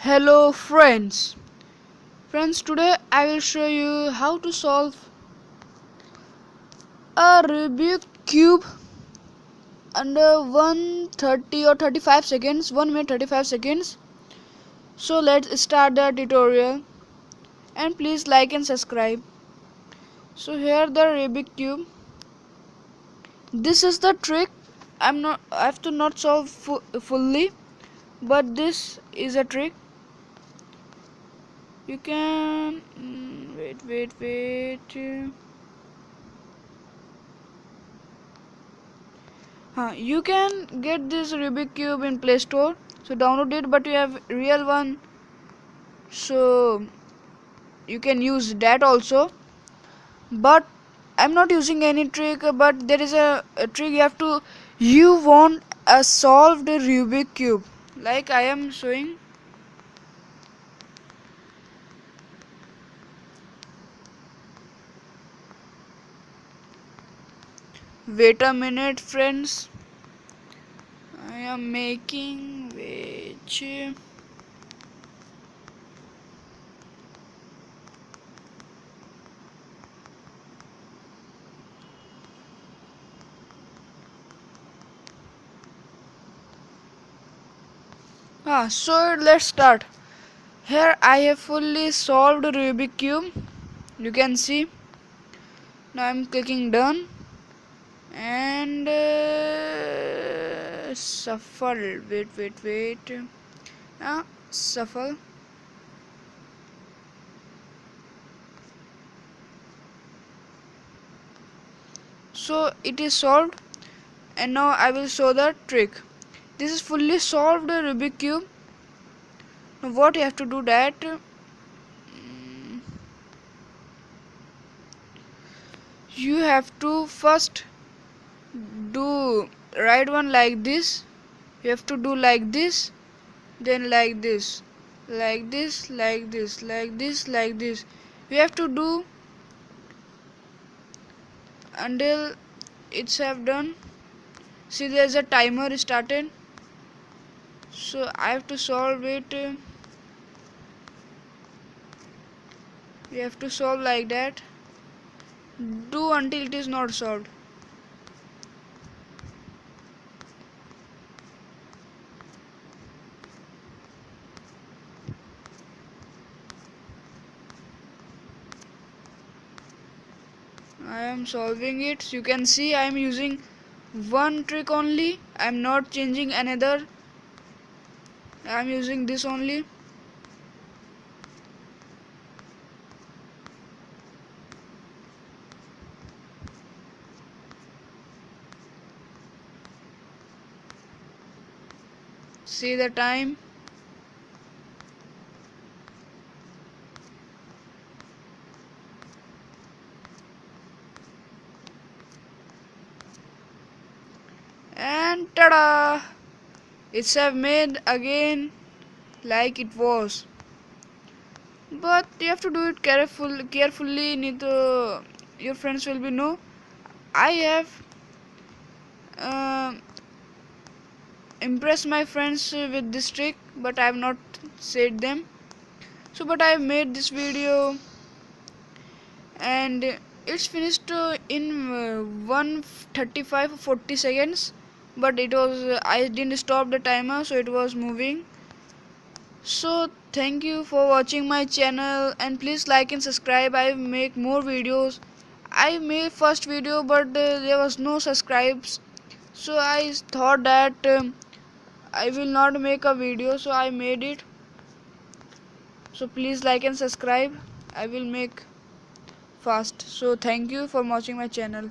Hello friends, today I will show you how to solve a rubik cube under 130 or 35 seconds, 1 minute 35 seconds. So let's start the tutorial, and please like and subscribe. So here the rubik cube. This is the trick. I have to not solve fully, but this is a trick. You can wait. You can get this Rubik cube in Play Store, so download it. But you have real one, so you can use that also. But I'm not using any trick. But there is a trick you want a solved Rubik cube, like I am showing. Wait a minute, friends. I am making which. So let's start. Here I have fully solved Rubik cube. You can see. Now I'm clicking done and shuffle. Wait. Shuffle. So it is solved, and now I will show the trick. This is fully solved Rubik cube. Now what you have to do that you have to first do right one like this. You have to do like this, then like this, like this, like this, like this, like this. You have to do until it's have done. See, there's a timer started, so I have to solve it. You have to solve like that. Do until it is not solved. I am solving it. You can see I am using one trick only. I am not changing another. I am using this only. See the time. And tada! It's have made again like it was. But you have to do it carefully. Your friends will be know. I have impressed my friends with this trick, but I have not said them. So, but I have made this video, and it's finished in 1:35 or 40 seconds. But it was I didn't stop the timer, so it was moving. So thank you for watching my channel, and please like and subscribe. I make more videos. I made first video, but there was no subscribes, so I thought that I will not make a video, so I made it. So please like and subscribe. I will make fast. So thank you for watching my channel.